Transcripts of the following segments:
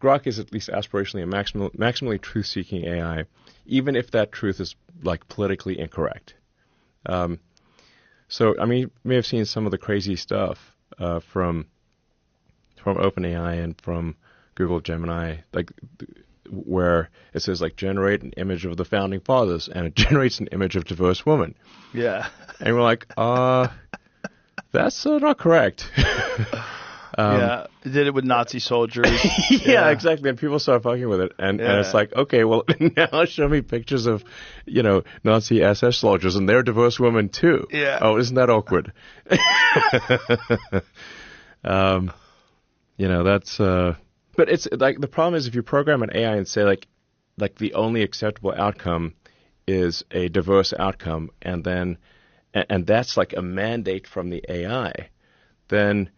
Grok is at least aspirationally a maximally truth-seeking AI, even if that truth is like politically incorrect. So, I mean, you may have seen some of the crazy stuff from OpenAI and from Google Gemini, like where it says like generate an image of the founding fathers, and it generates an image of diverse women. Yeah, and we're like, that's not correct. Yeah, it did it with Nazi soldiers. Yeah, exactly. And people start fucking with it, and it's like, okay, well, now show me pictures of, Nazi SS soldiers, and they're diverse women too. Yeah. Oh, isn't that awkward? That's. But it's like the problem is if you program an AI and say like the only acceptable outcome is a diverse outcome, and that's like a mandate from the AI, then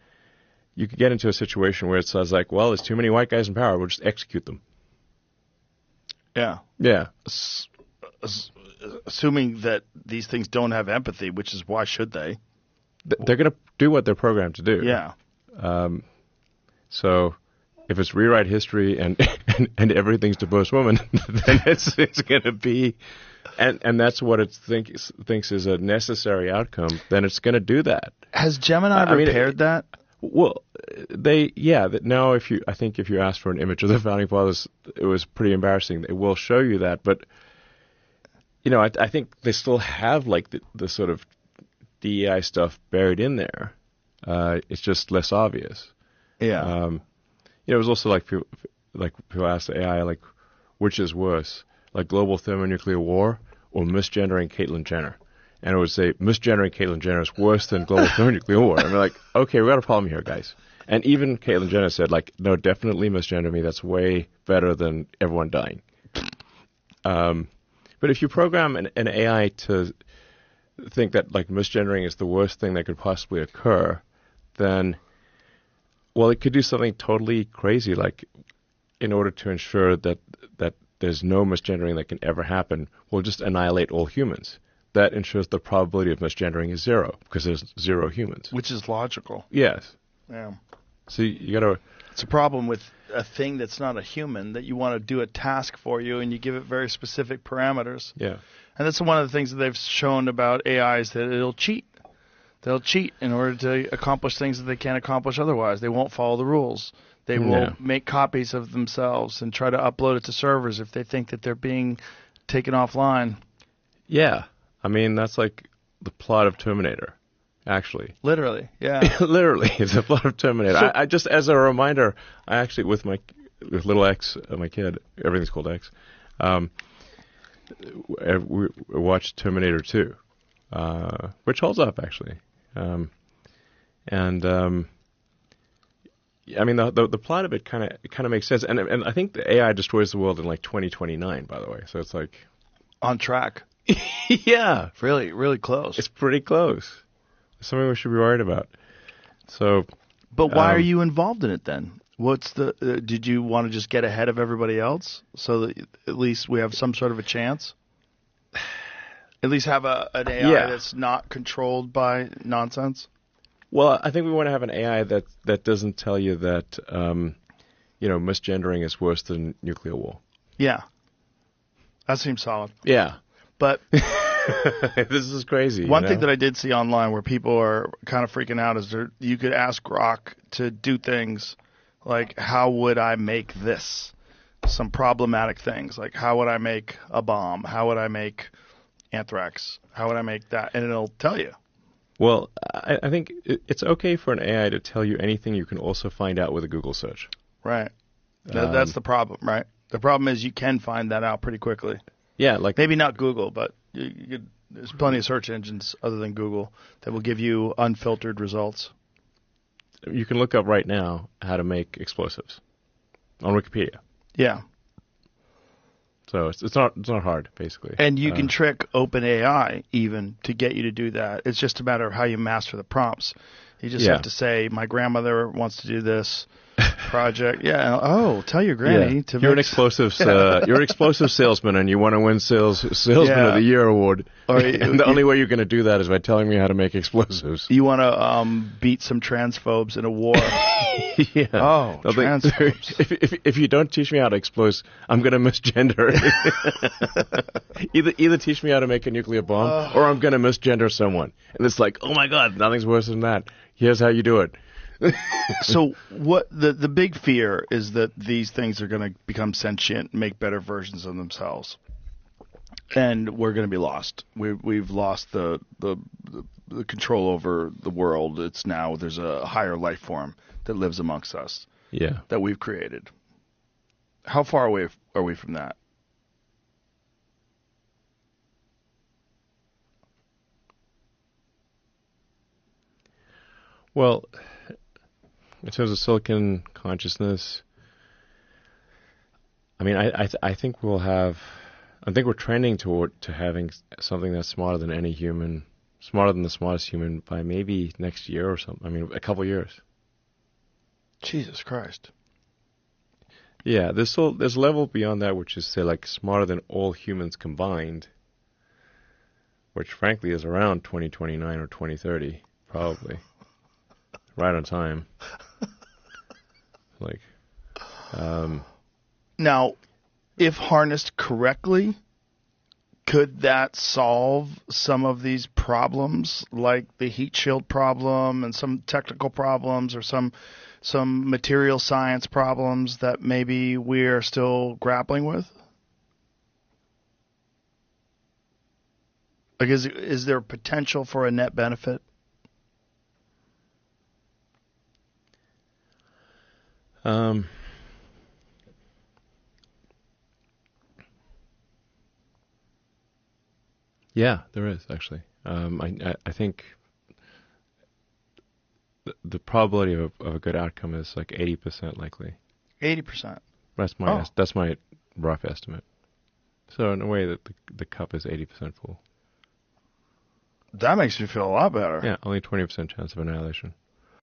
you could get into a situation where it says like, well, there's too many white guys in power, we'll just execute them. Yeah. Yeah. Assuming that these things don't have empathy, which is why should they? They're going to do what they're programmed to do. Yeah. So if it's rewrite history and everything's diverse women, then it's going to be, and that's what it thinks is a necessary outcome, then it's going to do that. Has Gemini repaired that? Well, now if you ask for an image of the founding fathers, it was pretty embarrassing. It will show you that, but I think they still have like the sort of DEI stuff buried in there. It's just less obvious. Yeah. It was also like people asked the AI like, which is worse, like global thermonuclear war or misgendering Caitlyn Jenner? And it would say misgendering Caitlyn Jenner is worse than global thermonuclear war. And we're like, okay, we got a problem here, guys. And even Caitlyn Jenner said like, no, definitely misgender me. That's way better than everyone dying. But if you program an AI to think that like misgendering is the worst thing that could possibly occur, then, well, it could do something totally crazy, like in order to ensure that there's no misgendering that can ever happen, we'll just annihilate all humans. That ensures the probability of misgendering is zero because there's zero humans. Which is logical. Yes. Yeah. So you got to... It's a problem with a thing that's not a human, that you want to do a task for you and you give it very specific parameters. Yeah. And that's one of the things that they've shown about AI is that it'll cheat. They'll cheat in order to accomplish things that they can't accomplish otherwise. They won't follow the rules. They will make copies of themselves and try to upload it to servers if they think that they're being taken offline. Yeah. I mean, that's like the plot of Terminator, actually. Literally, yeah. Literally, it's the plot of Terminator. So, I just, as a reminder, I actually, with little X, my kid, everything's called X, we watched Terminator 2, which holds up, actually. I mean, the plot of it kind of makes sense, and I think the AI destroys the world in like 2029. By the way, so it's like on track. Yeah, really, really close. It's pretty close. It's something we should be worried about. So, but why are you involved in it then? What's the? Did you want to just get ahead of everybody else so that at least we have some sort of a chance? At least have an AI that's not controlled by nonsense. Well, I think we want to have an AI that doesn't tell you that misgendering is worse than nuclear war. Yeah, that seems solid. Yeah, but this is crazy. One thing that I did see online where people are kind of freaking out is you could ask Grok to do things like, how would I make this? Some problematic things like, how would I make a bomb? How would I make anthrax? How would I make that? And it'll tell you. Well, I think it's okay for an AI to tell you anything you can also find out with a Google search. Right. That's the problem, right? The problem is you can find that out pretty quickly. Yeah, like maybe not Google, but there's plenty of search engines other than Google that will give you unfiltered results. You can look up right now how to make explosives on Wikipedia. Yeah. So it's not hard, basically. And you can trick OpenAI even to get you to do that. It's just a matter of how you master the prompts. You just have to say, my grandmother wants to do this project. Yeah. Oh, tell your granny to. You're an explosive salesman, and you want to win salesman of the year award. And the only way you're going to do that is by telling me how to make explosives. You want to beat some transphobes in a war. Yeah. Oh, They'll think, transphobes. if you don't teach me how to explode, I'm going to misgender. either teach me how to make a nuclear bomb, or I'm going to misgender someone. And it's like, oh my God, nothing's worse than that. Here's how you do it. So what the big fear is that these things are going to become sentient, make better versions of themselves, and we're going to be lost. We've lost the control over the world. It's now there's a higher life form that lives amongst us. Yeah. That we've created. How far away are we from that? Well, in terms of silicon consciousness, I mean, I think we'll have. I think we're trending to having something that's smarter than any human, smarter than the smartest human by maybe next year or something. I mean, a couple years. Jesus Christ. Yeah, there's a level beyond that, which is say like smarter than all humans combined, which frankly is around 2029 or 2030, probably. Right on time. Like, now, if harnessed correctly, could that solve some of these problems, like the heat shield problem and some technical problems or some material science problems that maybe we're still grappling with? Like, is there potential for a net benefit? Yeah, there is actually. I think the probability of a good outcome is like 80% likely. 80%. That's my rough estimate. So in a way, that the cup is 80% full. That makes me feel a lot better. Yeah, only 20% chance of annihilation.